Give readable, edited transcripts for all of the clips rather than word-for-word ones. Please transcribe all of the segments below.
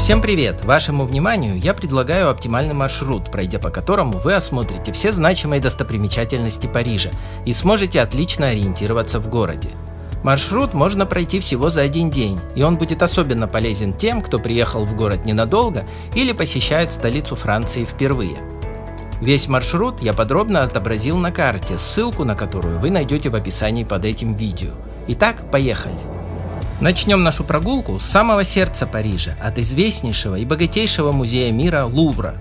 Всем привет! Вашему вниманию я предлагаю оптимальный маршрут, пройдя по которому вы осмотрите все значимые достопримечательности Парижа и сможете отлично ориентироваться в городе. Маршрут можно пройти всего за один день, и он будет особенно полезен тем, кто приехал в город ненадолго или посещает столицу Франции впервые. Весь маршрут я подробно отобразил на карте, ссылку на которую вы найдете в описании под этим видео. Итак, поехали! Начнем нашу прогулку с самого сердца Парижа, от известнейшего и богатейшего музея мира Лувра.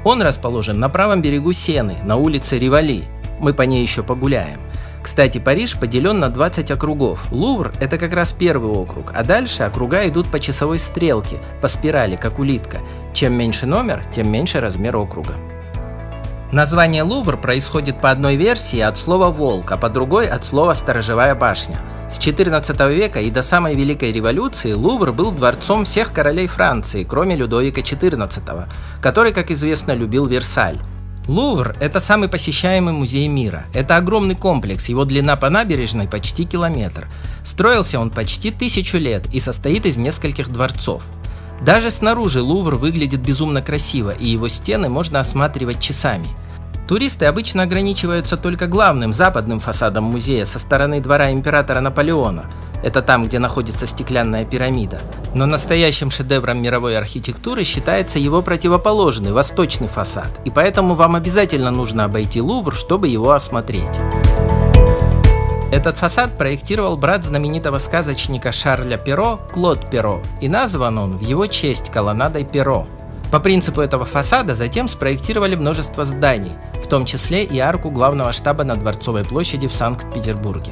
Он расположен на правом берегу Сены, на улице Риволи. Мы по ней еще погуляем. Кстати, Париж поделен на 20 округов. Лувр – это как раз первый округ, а дальше округа идут по часовой стрелке, по спирали, как улитка. Чем меньше номер, тем меньше размер округа. Название Лувр происходит по одной версии от слова «волк», а по другой от слова «сторожевая башня». С XIV века и до самой Великой революции Лувр был дворцом всех королей Франции, кроме Людовика XIV, который, как известно, любил Версаль. Лувр – это самый посещаемый музей мира. Это огромный комплекс, его длина по набережной почти километр. Строился он почти 1000 лет и состоит из нескольких дворцов. Даже снаружи Лувр выглядит безумно красиво, и его стены можно осматривать часами. Туристы обычно ограничиваются только главным западным фасадом музея со стороны двора императора Наполеона. Это там, где находится стеклянная пирамида. Но настоящим шедевром мировой архитектуры считается его противоположный, восточный фасад. И поэтому вам обязательно нужно обойти Лувр, чтобы его осмотреть. Этот фасад проектировал брат знаменитого сказочника Шарля Перро, Клод Перро, и назван он в его честь колоннадой Перро. По принципу этого фасада затем спроектировали множество зданий, в том числе и арку главного штаба на Дворцовой площади в Санкт-Петербурге.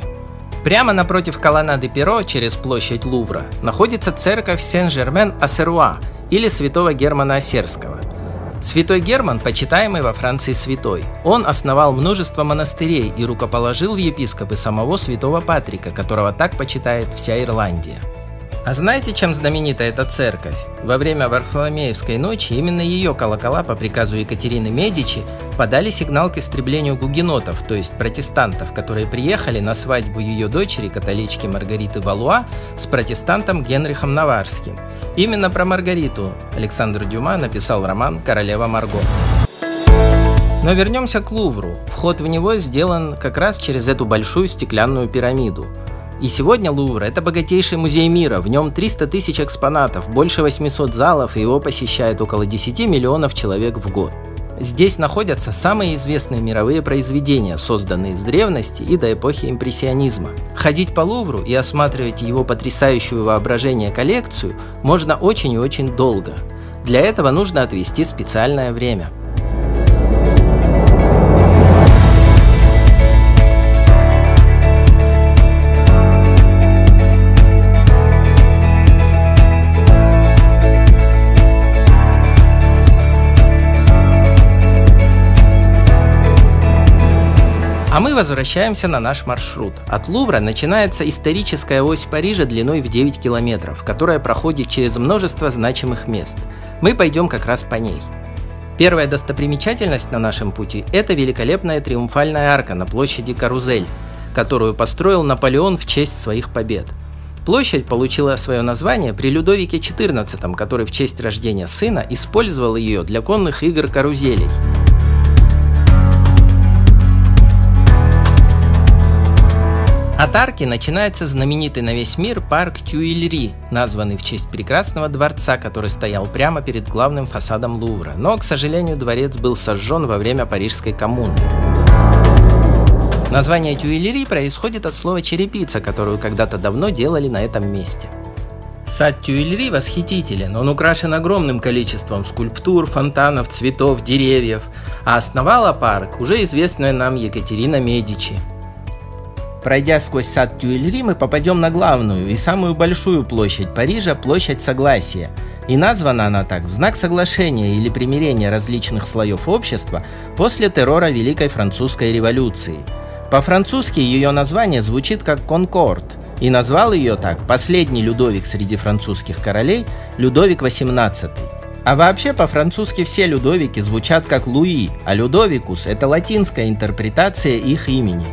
Прямо напротив колоннады Перро, через площадь Лувра, находится церковь Сен-Жермен-Асеруа или Святого Германа Осерского. Святой Герман – почитаемый во Франции святой. Он основал множество монастырей и рукоположил в епископы самого святого Патрика, которого так почитает вся Ирландия. А знаете, чем знаменита эта церковь? Во время Варфоломеевской ночи именно ее колокола по приказу Екатерины Медичи подали сигнал к истреблению гугенотов, то есть протестантов, которые приехали на свадьбу ее дочери, католички Маргариты Валуа, с протестантом Генрихом Наварским. Именно про Маргариту Александр Дюма написал роман «Королева Марго». Но вернемся к Лувру. Вход в него сделан как раз через эту большую стеклянную пирамиду. И сегодня Лувр – это богатейший музей мира, в нем 300 тысяч экспонатов, больше 800 залов, и его посещает около 10 миллионов человек в год. Здесь находятся самые известные мировые произведения, созданные с древности и до эпохи импрессионизма. Ходить по Лувру и осматривать его потрясающую воображение коллекцию можно очень и очень долго. Для этого нужно отвести специальное время. А мы возвращаемся на наш маршрут. От Лувра начинается историческая ось Парижа длиной в 9 километров, которая проходит через множество значимых мест. Мы пойдем как раз по ней. Первая достопримечательность на нашем пути – это великолепная триумфальная арка на площади Карузель, которую построил Наполеон в честь своих побед. Площадь получила свое название при Людовике XIV, который в честь рождения сына использовал ее для конных игр карузелей. От арки начинается знаменитый на весь мир парк Тюильри, названный в честь прекрасного дворца, который стоял прямо перед главным фасадом Лувра, но, к сожалению, дворец был сожжен во время Парижской коммуны. Название Тюильри происходит от слова «черепица», которую когда-то давно делали на этом месте. Сад Тюильри восхитителен, он украшен огромным количеством скульптур, фонтанов, цветов, деревьев, а основала парк уже известная нам Екатерина Медичи. Пройдя сквозь сад Тюильри, мы попадем на главную и самую большую площадь Парижа – площадь Согласия. И названа она так в знак соглашения или примирения различных слоев общества после террора Великой Французской революции. По-французски ее название звучит как «Конкорд», и назвал ее так последний Людовик среди французских королей – Людовик XVIII. А вообще по-французски все Людовики звучат как Луи, а Людовикус – это латинская интерпретация их имени.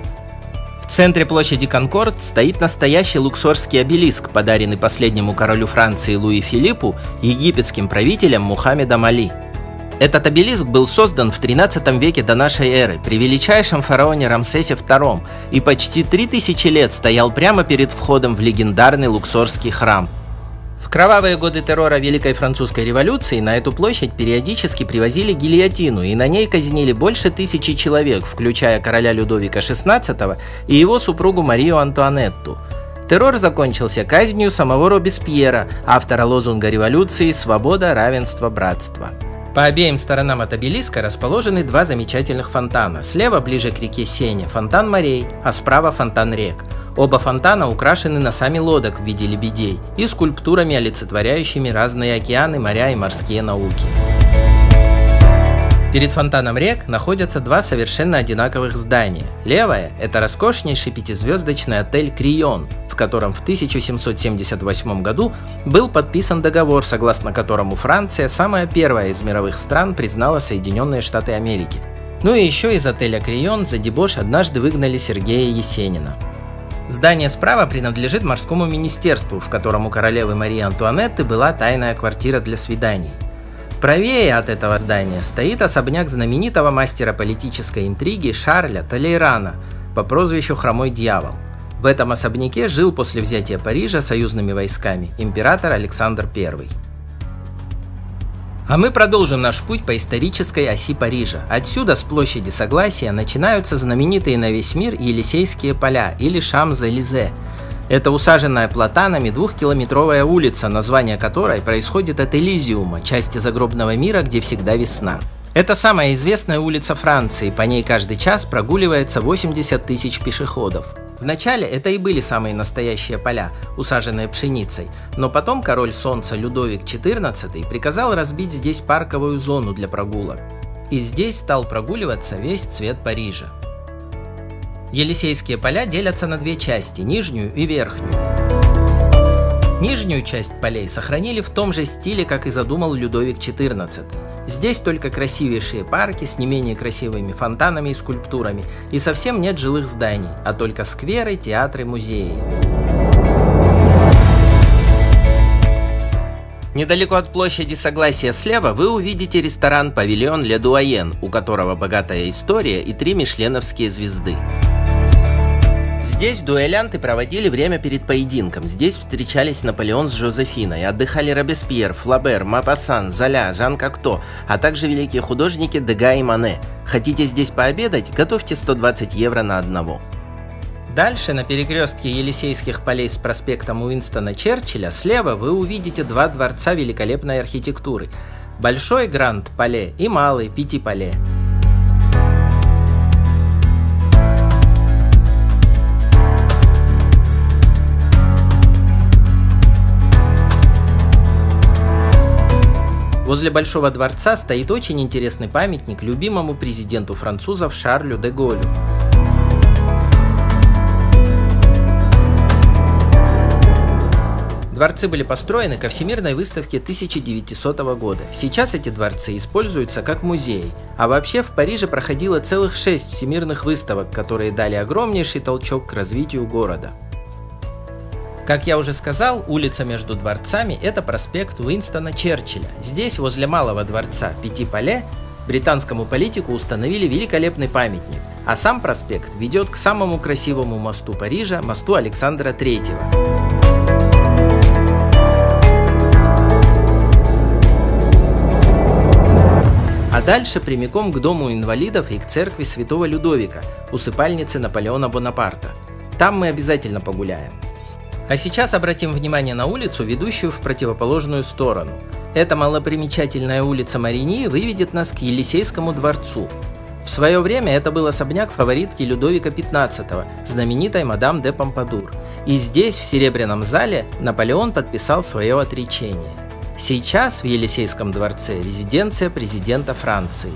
В В центре площади Конкорд стоит настоящий луксорский обелиск, подаренный последнему королю Франции Луи Филиппу египетским правителем Мухаммедом Али. Этот обелиск был создан в 13 веке до нашей эры при величайшем фараоне Рамсесе II и почти 3000 лет стоял прямо перед входом в легендарный луксорский храм. В кровавые годы террора Великой Французской революции на эту площадь периодически привозили гильотину, и на ней казнили больше 1000 человек, включая короля Людовика XVI и его супругу Марию Антуанетту. Террор закончился казнью самого Робеспьера, автора лозунга революции «Свобода, равенство, братство». По обеим сторонам от обелиска расположены два замечательных фонтана. Слева, ближе к реке Сене, фонтан морей, а справа фонтан рек. Оба фонтана украшены носами лодок в виде лебедей и скульптурами, олицетворяющими разные океаны, моря и морские науки. Перед фонтаном рек находятся два совершенно одинаковых здания. Левое – это роскошнейший пятизвездочный отель «Крион», в котором в 1778 году был подписан договор, согласно которому Франция, самая первая из мировых стран, признала Соединенные Штаты Америки. Ну и еще из отеля «Крион» за дебош однажды выгнали Сергея Есенина. Здание справа принадлежит морскому министерству, в котором у королевы Марии Антуанетты была тайная квартира для свиданий. Правее от этого здания стоит особняк знаменитого мастера политической интриги Шарля Толейрана по прозвищу Хромой Дьявол. В этом особняке жил после взятия Парижа союзными войсками император Александр I. А мы продолжим наш путь по исторической оси Парижа. Отсюда, с площади Согласия, начинаются знаменитые на весь мир Елисейские поля или Шамз-Элизе. Это усаженная платанами 2-километровая улица, название которой происходит от Элизиума, части загробного мира, где всегда весна. Это самая известная улица Франции, по ней каждый час прогуливается 80 тысяч пешеходов. Вначале это и были самые настоящие поля, усаженные пшеницей, но потом король солнца Людовик XIV приказал разбить здесь парковую зону для прогулок. И здесь стал прогуливаться весь цвет Парижа. Елисейские поля делятся на две части – нижнюю и верхнюю. Нижнюю часть полей сохранили в том же стиле, как и задумал Людовик XIV. Здесь только красивейшие парки с не менее красивыми фонтанами и скульптурами, и совсем нет жилых зданий, а только скверы, театры, музеи. Недалеко от площади Согласия слева вы увидите ресторан «Павильон Ле Дуаен», у которого богатая история и 3 мишленовские звезды. Здесь дуэлянты проводили время перед поединком, здесь встречались Наполеон с Жозефиной, отдыхали Робеспьер, Флабер, Мопассан, Золя, Жан Кокто, а также великие художники Дега и Мане. Хотите здесь пообедать? Готовьте 120 евро на одного. Дальше, на перекрестке Елисейских полей с проспектом Уинстона Черчилля, слева вы увидите два дворца великолепной архитектуры – Большой Гранд-Пале и Малый Пяти-Пале. Возле Большого дворца стоит очень интересный памятник любимому президенту французов Шарлю де Голлю. Дворцы были построены ко Всемирной выставке 1900 года. Сейчас эти дворцы используются как музеи, а вообще в Париже проходило целых 6 всемирных выставок, которые дали огромнейший толчок к развитию города. Как я уже сказал, улица между дворцами – это проспект Уинстона Черчилля. Здесь, возле Малого дворца Пяти-Пале, британскому политику установили великолепный памятник, а сам проспект ведет к самому красивому мосту Парижа – мосту Александра III. А дальше прямиком к Дому инвалидов и к церкви Святого Людовика, усыпальнице Наполеона Бонапарта. Там мы обязательно погуляем. А сейчас обратим внимание на улицу, ведущую в противоположную сторону. Эта малопримечательная улица Марини выведет нас к Елисейскому дворцу. В свое время это был особняк фаворитки Людовика XV, знаменитой мадам де Помпадур. И здесь, в Серебряном зале, Наполеон подписал свое отречение. Сейчас в Елисейском дворце резиденция президента Франции.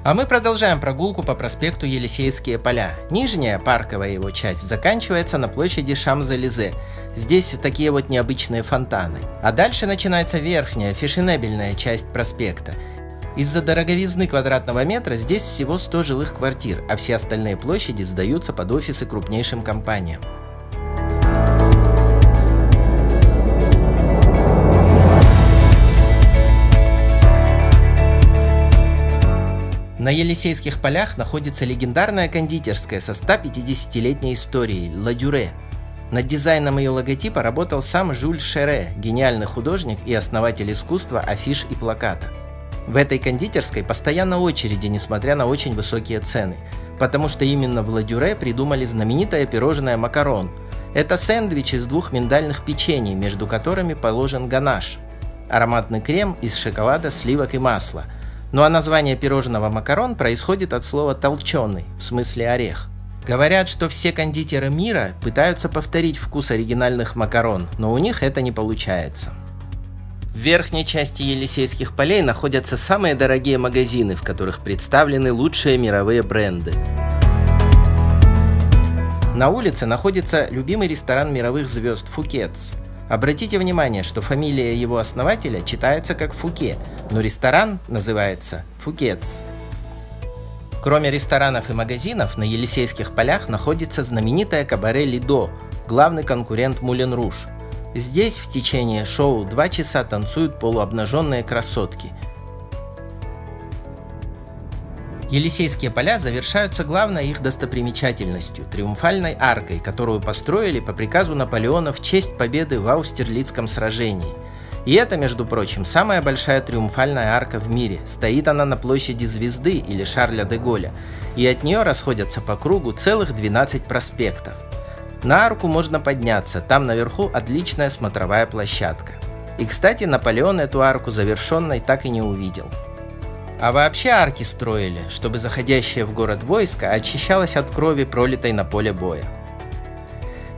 А мы продолжаем прогулку по проспекту Елисейские поля. Нижняя, парковая его часть, заканчивается на площади Шамз-Элизе. Здесь такие вот необычные фонтаны. А дальше начинается верхняя, фешенебельная часть проспекта. Из-за дороговизны квадратного метра здесь всего 100 жилых квартир, а все остальные площади сдаются под офисы крупнейшим компаниям. На Елисейских полях находится легендарная кондитерская со 150-летней историей «Ла Дюре». Над дизайном ее логотипа работал сам Жюль Шерре, гениальный художник и основатель искусства афиш и плаката. В этой кондитерской постоянно очереди, несмотря на очень высокие цены, потому что именно в Ла Дюре придумали знаменитое пирожное макарон. Это сэндвич из 2 миндальных печений, между которыми положен ганаш – ароматный крем из шоколада, сливок и масла. Ну а название пирожного макарон происходит от слова «толченый», в смысле орех. Говорят, что все кондитеры мира пытаются повторить вкус оригинальных макарон, но у них это не получается. В верхней части Елисейских полей находятся самые дорогие магазины, в которых представлены лучшие мировые бренды. На улице находится любимый ресторан мировых звезд «Фукетс». Обратите внимание, что фамилия его основателя читается как Фуке, но ресторан называется «Фукетс». Кроме ресторанов и магазинов, на Елисейских полях находится знаменитое кабаре «Лидо», главный конкурент «Мулен Руж». Здесь в течение шоу 2 часа танцуют полуобнаженные красотки. Елисейские поля завершаются главной их достопримечательностью – Триумфальной аркой, которую построили по приказу Наполеона в честь победы в Аустерлицком сражении. И это, между прочим, самая большая Триумфальная арка в мире. Стоит она на площади Звезды или Шарля де Голля, и от нее расходятся по кругу целых 12 проспектов. На арку можно подняться, там наверху отличная смотровая площадка. И, кстати, Наполеон эту арку завершенной так и не увидел. А вообще арки строили, чтобы заходящее в город войско очищалось от крови, пролитой на поле боя.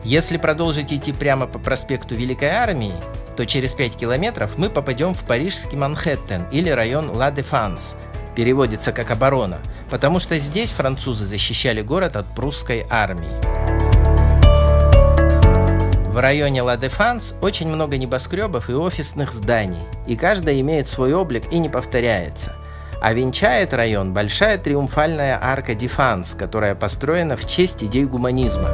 Если продолжить идти прямо по проспекту Великой Армии, то через 5 километров мы попадем в парижский Манхэттен или район Ла Дефанс, переводится как оборона, потому что здесь французы защищали город от прусской армии. В районе Ла Дефанс очень много небоскребов и офисных зданий, и каждая имеет свой облик и не повторяется. А венчает район большая триумфальная арка Дефанс, которая построена в честь идей гуманизма.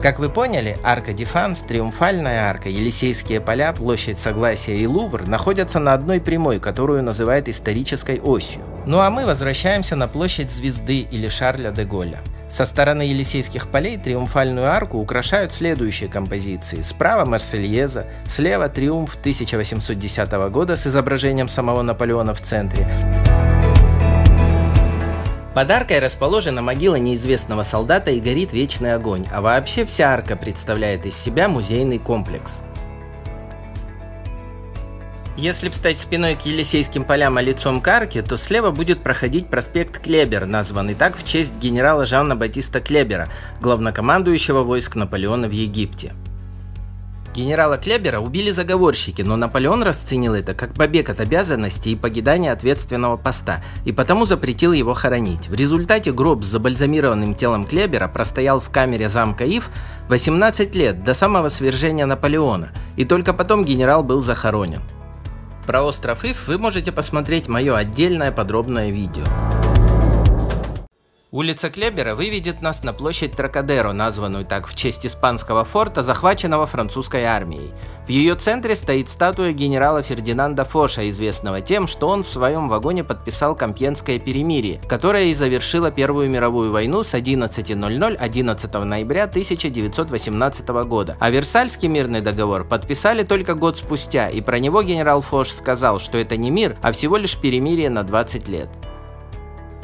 Как вы поняли, арка Дефанс, Триумфальная арка, Елисейские поля, площадь Согласия и Лувр находятся на одной прямой, которую называют исторической осью. Ну а мы возвращаемся на площадь Звезды или Шарля де Голля. Со стороны Елисейских полей Триумфальную арку украшают следующие композиции. Справа Марсельеза, слева Триумф 1810 года с изображением самого Наполеона в центре. Под аркой расположена могила неизвестного солдата и горит вечный огонь, а вообще вся арка представляет из себя музейный комплекс. Если встать спиной к Елисейским полям, а лицом к арке, то слева будет проходить проспект Клебер, названный так в честь генерала Жана Батиста Клебера, главнокомандующего войск Наполеона в Египте. Генерала Клебера убили заговорщики, но Наполеон расценил это как побег от обязанностей и покидание ответственного поста, и потому запретил его хоронить. В результате гроб с забальзамированным телом Клебера простоял в камере замка Ив 18 лет, до самого свержения Наполеона, и только потом генерал был захоронен. Про остров Ив вы можете посмотреть мое отдельное подробное видео. Улица Клебера выведет нас на площадь Трокадеро, названную так в честь испанского форта, захваченного французской армией. В ее центре стоит статуя генерала Фердинанда Фоша, известного тем, что он в своем вагоне подписал Компьенское перемирие, которое и завершило Первую мировую войну с 11:00 11 ноября 1918 года. А Версальский мирный договор подписали только год спустя, и про него генерал Фош сказал, что это не мир, а всего лишь перемирие на 20 лет.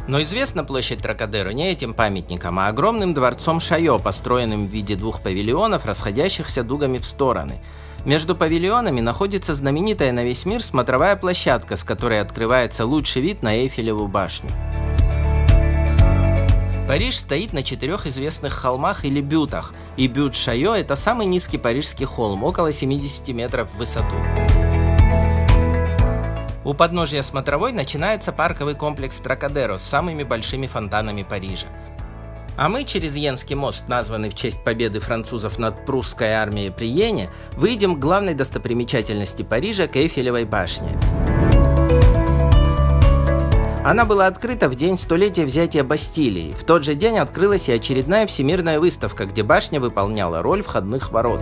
Но известна площадь Трокадеро не этим памятником, а огромным дворцом Шайо, построенным в виде 2 павильонов, расходящихся дугами в стороны. Между павильонами находится знаменитая на весь мир смотровая площадка, с которой открывается лучший вид на Эйфелеву башню. Париж стоит на 4 известных холмах или бютах, и бют Шайо – это самый низкий парижский холм, около 70 метров в высоту. У подножия смотровой начинается парковый комплекс Трокадеро с самыми большими фонтанами Парижа. А мы через Йенский мост, названный в честь победы французов над прусской армией при Йене, выйдем к главной достопримечательности Парижа, к Эйфелевой башне. Она была открыта в день столетия взятия Бастилии. В тот же день открылась и очередная всемирная выставка, где башня выполняла роль входных ворот.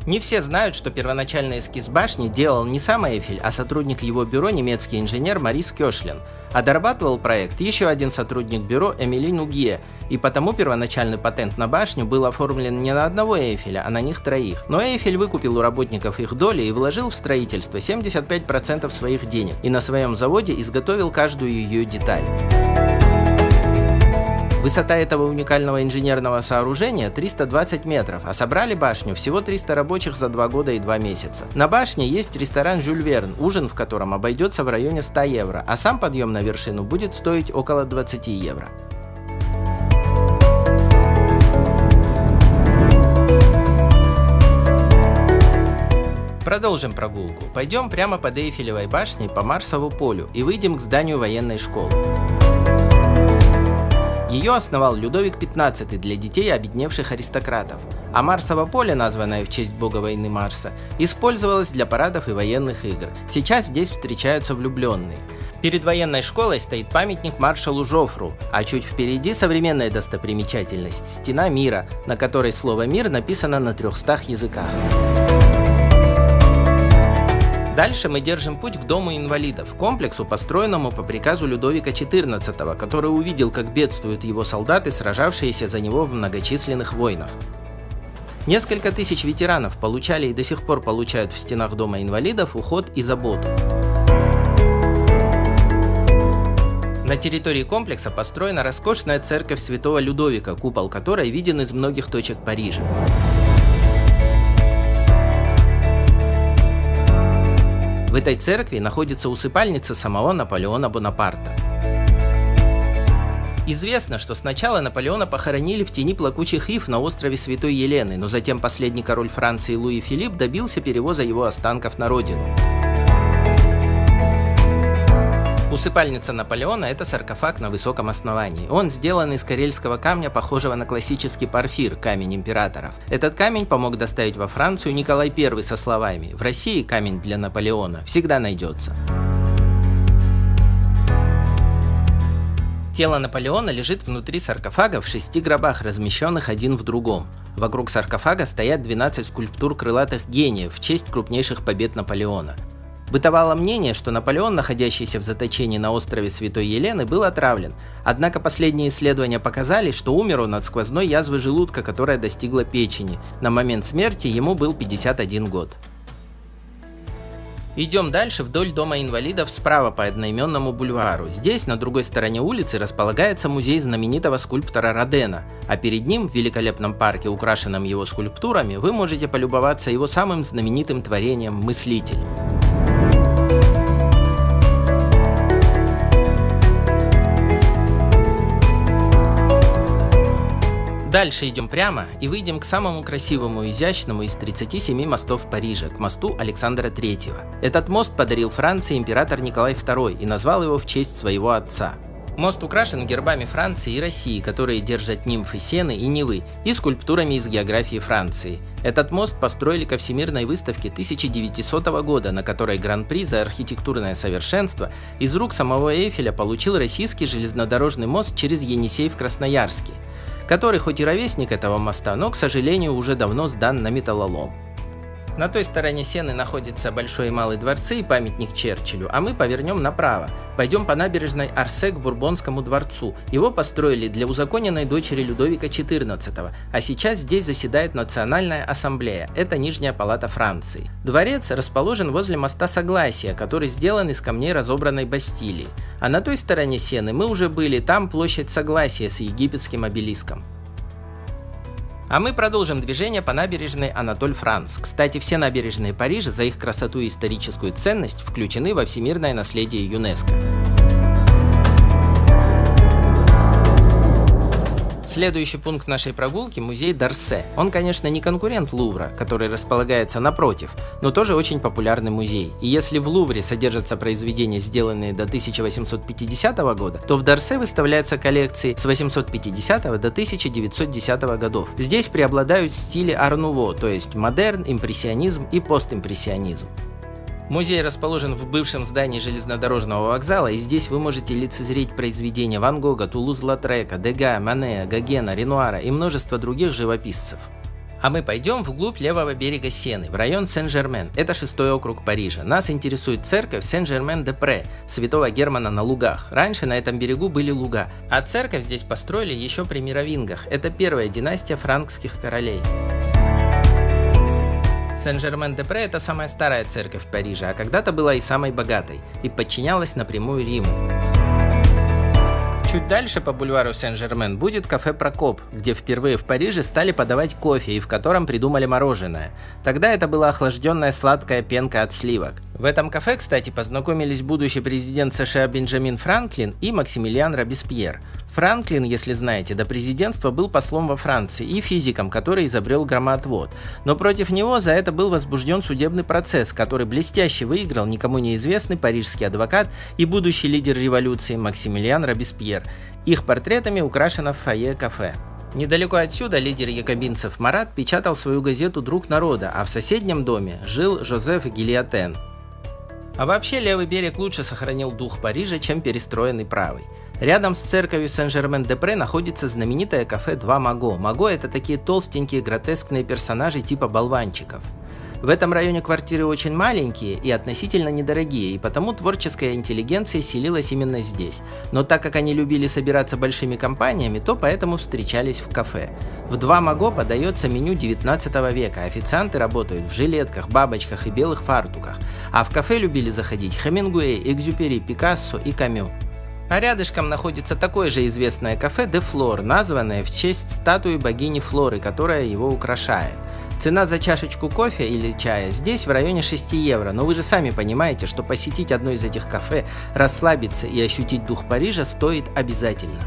Не все знают, что первоначальный эскиз башни делал не сам Эйфель, а сотрудник его бюро, немецкий инженер Марис Кёшлин. А дорабатывал проект еще один сотрудник бюро Эмили Нугье, и потому первоначальный патент на башню был оформлен не на одного Эйфеля, а на них троих. Но Эйфель выкупил у работников их доли и вложил в строительство 75% своих денег, и на своем заводе изготовил каждую ее деталь. Высота этого уникального инженерного сооружения 320 метров, а собрали башню всего 300 рабочих за 2 года и 2 месяца. На башне есть ресторан «Жюль Верн», ужин в котором обойдется в районе 100 евро, а сам подъем на вершину будет стоить около 20 евро. Продолжим прогулку. Пойдем прямо под Эйфелевой башней по Марсову полю и выйдем к зданию военной школы. Ее основал Людовик XV для детей обедневших аристократов, а Марсово поле, названное в честь бога войны Марса, использовалось для парадов и военных игр. Сейчас здесь встречаются влюбленные. Перед военной школой стоит памятник маршалу Жофру, а чуть впереди современная достопримечательность – Стена мира, на которой слово «мир» написано на 300 языках. Дальше мы держим путь к Дому инвалидов, комплексу, построенному по приказу Людовика XIV, который увидел, как бедствуют его солдаты, сражавшиеся за него в многочисленных войнах. Несколько тысяч ветеранов получали и до сих пор получают в стенах Дома инвалидов уход и заботу. На территории комплекса построена роскошная церковь Святого Людовика, купол которой виден из многих точек Парижа. В этой церкви находится усыпальница самого Наполеона Бонапарта. Известно, что сначала Наполеона похоронили в тени плакучих ив на острове Святой Елены, но затем последний король Франции Луи Филипп добился перевоза его останков на родину. Усыпальница Наполеона – это саркофаг на высоком основании. Он сделан из карельского камня, похожего на классический порфир, камень императоров. Этот камень помог доставить во Францию Николай I со словами: «В России камень для Наполеона всегда найдется». Тело Наполеона лежит внутри саркофага в 6 гробах, размещенных один в другом. Вокруг саркофага стоят 12 скульптур крылатых гениев в честь крупнейших побед Наполеона. Бытовало мнение, что Наполеон, находящийся в заточении на острове Святой Елены, был отравлен. Однако последние исследования показали, что умер он от сквозной язвы желудка, которая достигла печени. На момент смерти ему был 51 год. Идем дальше вдоль Дома инвалидов справа по одноименному бульвару. Здесь, на другой стороне улицы, располагается музей знаменитого скульптора Родена, а перед ним, в великолепном парке, украшенном его скульптурами, вы можете полюбоваться его самым знаменитым творением «Мыслитель». Дальше идем прямо и выйдем к самому красивому и изящному из 37 мостов Парижа, к мосту Александра III. Этот мост подарил Франции император Николай II и назвал его в честь своего отца. Мост украшен гербами Франции и России, которые держат нимфы Сены и Невы, и скульптурами из географии Франции. Этот мост построили ко Всемирной выставке 1900 года, на которой гран-при за архитектурное совершенство из рук самого Эйфеля получил российский железнодорожный мост через Енисей в Красноярске, который хоть и ровесник этого моста, но, к сожалению, уже давно сдан на металлолом. На той стороне Сены находится Большой и Малый дворцы и памятник Черчиллю, а мы повернем направо. Пойдем по набережной Арсе к Бурбонскому дворцу. Его построили для узаконенной дочери Людовика XIV, а сейчас здесь заседает Национальная ассамблея, это Нижняя палата Франции. Дворец расположен возле моста Согласия, который сделан из камней разобранной Бастилии. А на той стороне Сены мы уже были, там площадь Согласия с египетским обелиском. А мы продолжим движение по набережной Анатоль-Франс. Кстати, все набережные Парижа за их красоту и историческую ценность включены во всемирное наследие ЮНЕСКО. Следующий пункт нашей прогулки – музей Д'Орсе. Он, конечно, не конкурент Лувра, который располагается напротив, но тоже очень популярный музей. И если в Лувре содержатся произведения, сделанные до 1850 года, то в Д'Орсе выставляются коллекции с 850 до 1910 годов. Здесь преобладают стили ар-нуво, то есть модерн, импрессионизм и постимпрессионизм. Музей расположен в бывшем здании железнодорожного вокзала, и здесь вы можете лицезреть произведения Ван Гога, Тулуз-Латрека, Дега, Мане, Гогена, Ренуара и множество других живописцев. А мы пойдем вглубь левого берега Сены, в район Сен-Жермен. Это 6-й округ Парижа. Нас интересует церковь Сен-Жермен-де-Пре, святого Германа на лугах. Раньше на этом берегу были луга, а церковь здесь построили еще при мировингах. Это первая династия франкских королей. Сен-Жермен-де-Пре – это самая старая церковь Парижа, а когда-то была и самой богатой, и подчинялась напрямую Риму. Чуть дальше по бульвару Сен-Жермен будет кафе «Прокоп», где впервые в Париже стали подавать кофе и в котором придумали мороженое. Тогда это была охлажденная сладкая пенка от сливок. В этом кафе, кстати, познакомились будущий президент США Бенджамин Франклин и Максимилиан Робеспьер. Франклин, если знаете, до президентства был послом во Франции и физиком, который изобрел громоотвод. Но против него за это был возбужден судебный процесс, который блестяще выиграл никому неизвестный парижский адвокат и будущий лидер революции Максимилиан Робеспьер. Их портретами украшено фойе кафе. Недалеко отсюда лидер якобинцев Марат печатал свою газету «Друг народа», а в соседнем доме жил Жозеф Гильотен. А вообще левый берег лучше сохранил дух Парижа, чем перестроенный правый. Рядом с церковью Сен-Жермен-де-Пре находится знаменитое кафе «Два Маго». Маго – это такие толстенькие гротескные персонажи типа болванчиков. В этом районе квартиры очень маленькие и относительно недорогие, и потому творческая интеллигенция селилась именно здесь. Но так как они любили собираться большими компаниями, то поэтому встречались в кафе. В «Два Маго» подается меню 19 века, официанты работают в жилетках, бабочках и белых фартуках, а в кафе любили заходить Хемингуэй, Экзюпери, Пикассо и Камю. А рядышком находится такое же известное кафе «Де Флор», названное в честь статуи богини Флоры, которая его украшает. Цена за чашечку кофе или чая здесь в районе 6 евро, но вы же сами понимаете, что посетить одно из этих кафе, расслабиться и ощутить дух Парижа стоит обязательно.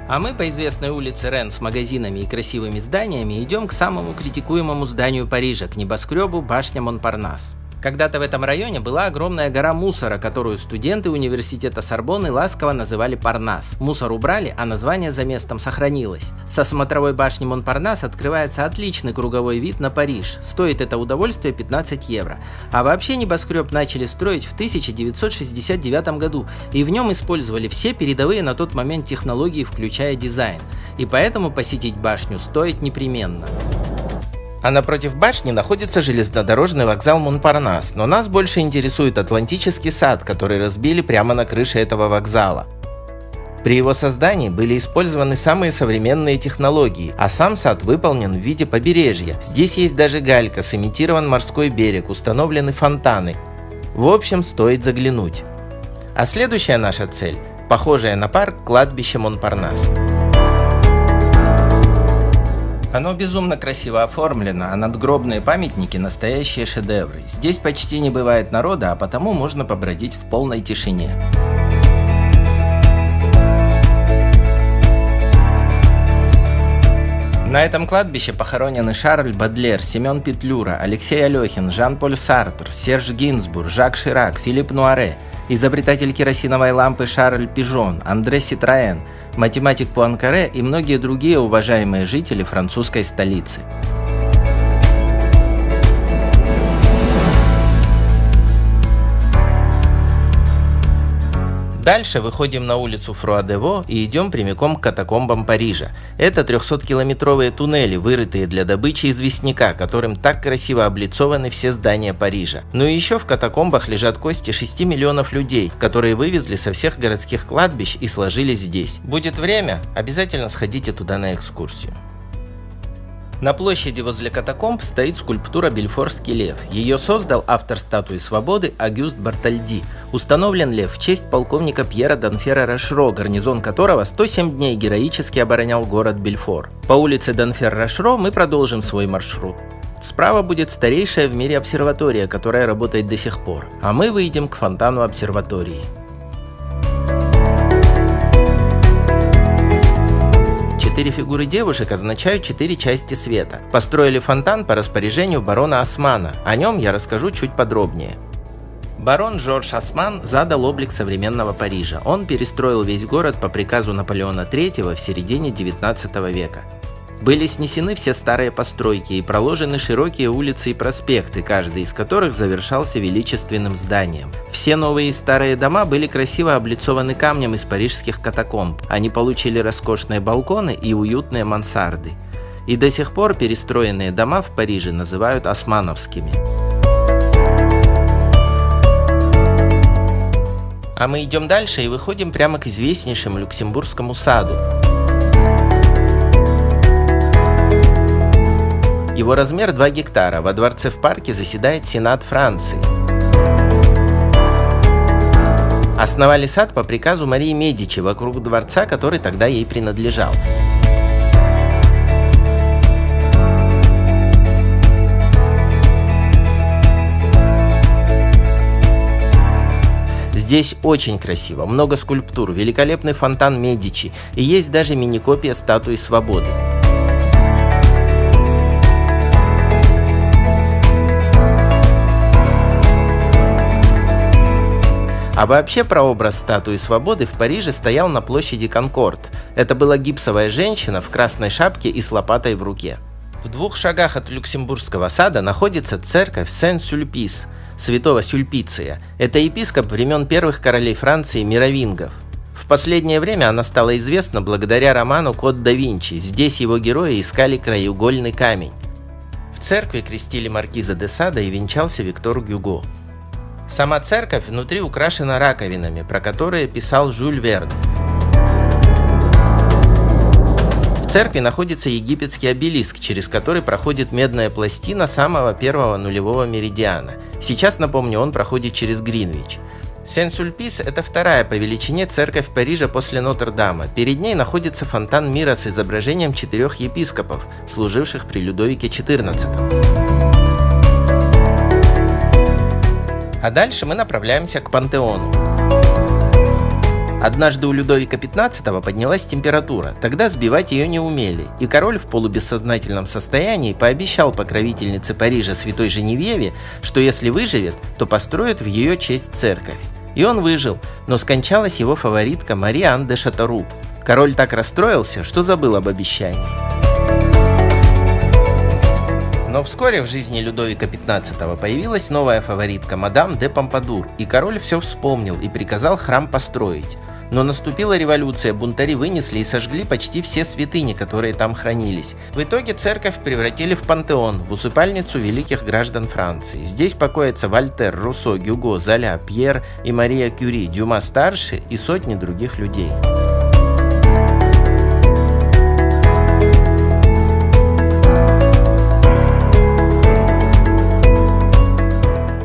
А мы по известной улице Рен с магазинами и красивыми зданиями идем к самому критикуемому зданию Парижа, к небоскребу башня Монпарнас. Когда-то в этом районе была огромная гора мусора, которую студенты университета Сорбонны ласково называли Парнас. Мусор убрали, а название за местом сохранилось. Со смотровой башни Монпарнас открывается отличный круговой вид на Париж. Стоит это удовольствие 15 евро. А вообще небоскреб начали строить в 1969 году, и в нем использовали все передовые на тот момент технологии, включая дизайн. И поэтому посетить башню стоит непременно. А напротив башни находится железнодорожный вокзал Монпарнас, но нас больше интересует Атлантический сад, который разбили прямо на крыше этого вокзала. При его создании были использованы самые современные технологии, а сам сад выполнен в виде побережья. Здесь есть даже галька, сымитирован морской берег, установлены фонтаны. В общем, стоит заглянуть. А следующая наша цель – похожая на парк кладбище Монпарнас. Оно безумно красиво оформлено, а надгробные памятники – настоящие шедевры. Здесь почти не бывает народа, а потому можно побродить в полной тишине. На этом кладбище похоронены Шарль Бодлер, Семен Петлюра, Алексей Алехин, Жан-Поль Сартр, Серж Гинзбург, Жак Ширак, Филипп Нуаре, изобретатель керосиновой лампы Шарль Пижон, Андре Ситроен, математик Пуанкаре и многие другие уважаемые жители французской столицы. Дальше выходим на улицу Фруа-де-Во и идем прямиком к катакомбам Парижа. Это 300-километровые туннели, вырытые для добычи известняка, которым так красиво облицованы все здания Парижа. Ну и еще в катакомбах лежат кости 6 миллионов людей, которые вывезли со всех городских кладбищ и сложили здесь. Будет время, обязательно сходите туда на экскурсию. На площади возле катакомб стоит скульптура «Бельфорский лев». Ее создал автор статуи свободы Агюст Бартальди. Установлен лев в честь полковника Пьера Данфера Рошро, гарнизон которого 107 дней героически оборонял город Бельфор. По улице Данфер-Рошро мы продолжим свой маршрут. Справа будет старейшая в мире обсерватория, которая работает до сих пор, а мы выйдем к фонтану обсерватории. 4 фигуры девушек означают 4 части света. Построили фонтан по распоряжению барона Османа, о нем я расскажу чуть подробнее. Барон Жорж Осман задал облик современного Парижа. Он перестроил весь город по приказу Наполеона III в середине 19 века. Были снесены все старые постройки и проложены широкие улицы и проспекты, каждый из которых завершался величественным зданием. Все новые и старые дома были красиво облицованы камнем из парижских катакомб. Они получили роскошные балконы и уютные мансарды. И до сих пор перестроенные дома в Париже называют османовскими. А мы идем дальше и выходим прямо к известнейшему Люксембургскому саду. Его размер 2 гектара, во дворце в парке заседает Сенат Франции. Основали сад по приказу Марии Медичи вокруг дворца, который тогда ей принадлежал. Здесь очень красиво, много скульптур, великолепный фонтан Медичи и есть даже мини-копия статуи Свободы. А вообще прообраз статуи Свободы в Париже стоял на площади Конкорд. Это была гипсовая женщина в красной шапке и с лопатой в руке. В 2 шагах от Люксембургского сада находится церковь Сен-Сюльпис, святого Сюльпиция. Это епископ времен первых королей Франции мировингов. В последнее время она стала известна благодаря роману «Код да Винчи». Здесь его герои искали краеугольный камень. В церкви крестили маркиза де Сада и венчался Виктор Гюго. Сама церковь внутри украшена раковинами, про которые писал Жюль Верн. В церкви находится египетский обелиск, через который проходит медная пластина самого первого нулевого меридиана. Сейчас, напомню, он проходит через Гринвич. Сен-Сюльпис – это вторая по величине церковь Парижа после Нотр-Дама. Перед ней находится фонтан мира с изображением 4 епископов, служивших при Людовике XIV. А дальше мы направляемся к Пантеону. Однажды у Людовика XV поднялась температура, тогда сбивать ее не умели, и король в полубессознательном состоянии пообещал покровительнице Парижа святой Женевьеве, что если выживет, то построит в ее честь церковь. И он выжил, но скончалась его фаворитка Мари-Ан де Шатару. Король так расстроился, что забыл об обещании. Но вскоре в жизни Людовика XV появилась новая фаворитка мадам де Помпадур, и король все вспомнил и приказал храм построить. Но наступила революция, бунтари вынесли и сожгли почти все святыни, которые там хранились. В итоге церковь превратили в пантеон, в усыпальницу великих граждан Франции. Здесь покоятся Вольтер, Руссо, Гюго, Золя, Пьер и Мария Кюри, Дюма-старший и сотни других людей.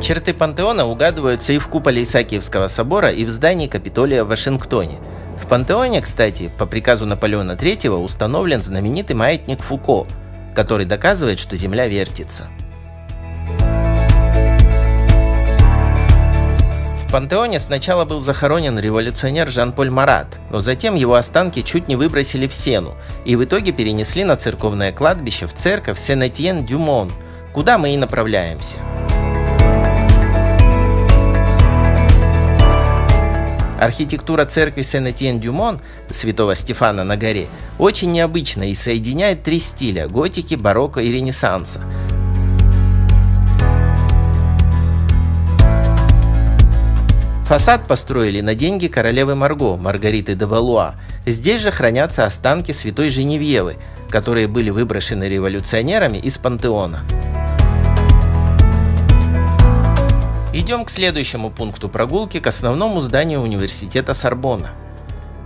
Черты пантеона угадываются и в куполе Исаакиевского собора, и в здании Капитолия в Вашингтоне. В пантеоне, кстати, по приказу Наполеона III установлен знаменитый маятник Фуко, который доказывает, что Земля вертится. В пантеоне сначала был захоронен революционер Жан-Поль Марат, но затем его останки чуть не выбросили в Сену и в итоге перенесли на церковное кладбище в церковь Сен-Этьен-дю-Мон, куда мы и направляемся. Архитектура церкви Сен-Этьен-дю-Мон, святого Стефана на горе, очень необычна и соединяет 3 стиля – готики, барокко и ренессанса. Фасад построили на деньги королевы Марго, Маргариты де Валуа. Здесь же хранятся останки святой Женевьевы, которые были выброшены революционерами из пантеона. Идем к следующему пункту прогулки, к основному зданию университета Сорбонна.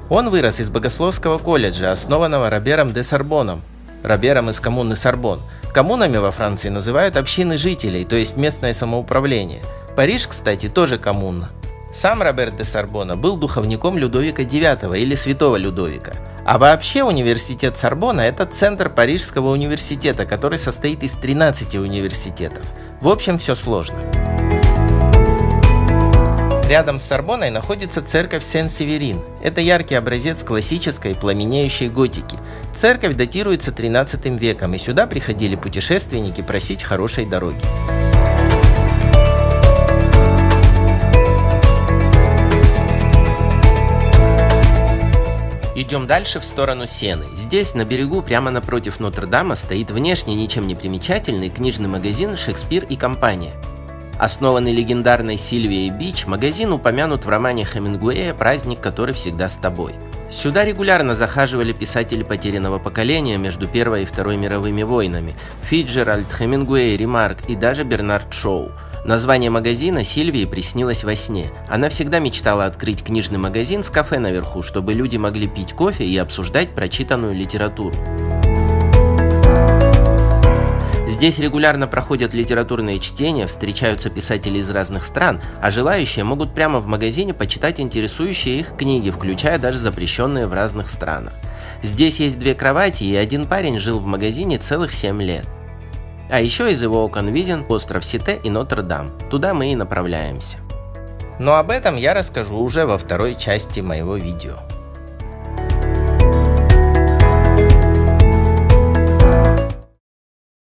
Он вырос из богословского колледжа, основанного Робером де Сорбоном, Робером из коммуны Сорбон. Коммунами во Франции называют общины жителей, то есть местное самоуправление. Париж, кстати, тоже коммуна. Сам Робер де Сорбонна был духовником Людовика IX или Святого Людовика. А вообще университет Сорбонна – это центр Парижского университета, который состоит из 13 университетов. В общем, все сложно. Рядом с Сорбонной находится церковь Сен-Северин. Это яркий образец классической пламенеющей готики. Церковь датируется 13 веком, и сюда приходили путешественники просить хорошей дороги. Идем дальше в сторону Сены. Здесь, на берегу, прямо напротив Нотр-Дама, стоит внешне ничем не примечательный книжный магазин «Шекспир и компания». Основанный легендарной Сильвией Бич, магазин упомянут в романе Хемингуэя «Праздник, который всегда с тобой». Сюда регулярно захаживали писатели потерянного поколения между Первой и Второй мировыми войнами – Фицджеральд, Хемингуэй, Ремарк и даже Бернард Шоу. Название магазина Сильвии приснилось во сне. Она всегда мечтала открыть книжный магазин с кафе наверху, чтобы люди могли пить кофе и обсуждать прочитанную литературу. Здесь регулярно проходят литературные чтения, встречаются писатели из разных стран, а желающие могут прямо в магазине почитать интересующие их книги, включая даже запрещенные в разных странах. Здесь есть 2 кровати, и один парень жил в магазине целых 7 лет. А еще из его окон виден остров Сите и Нотр-Дам. Туда мы и направляемся. Но об этом я расскажу уже во второй части моего видео.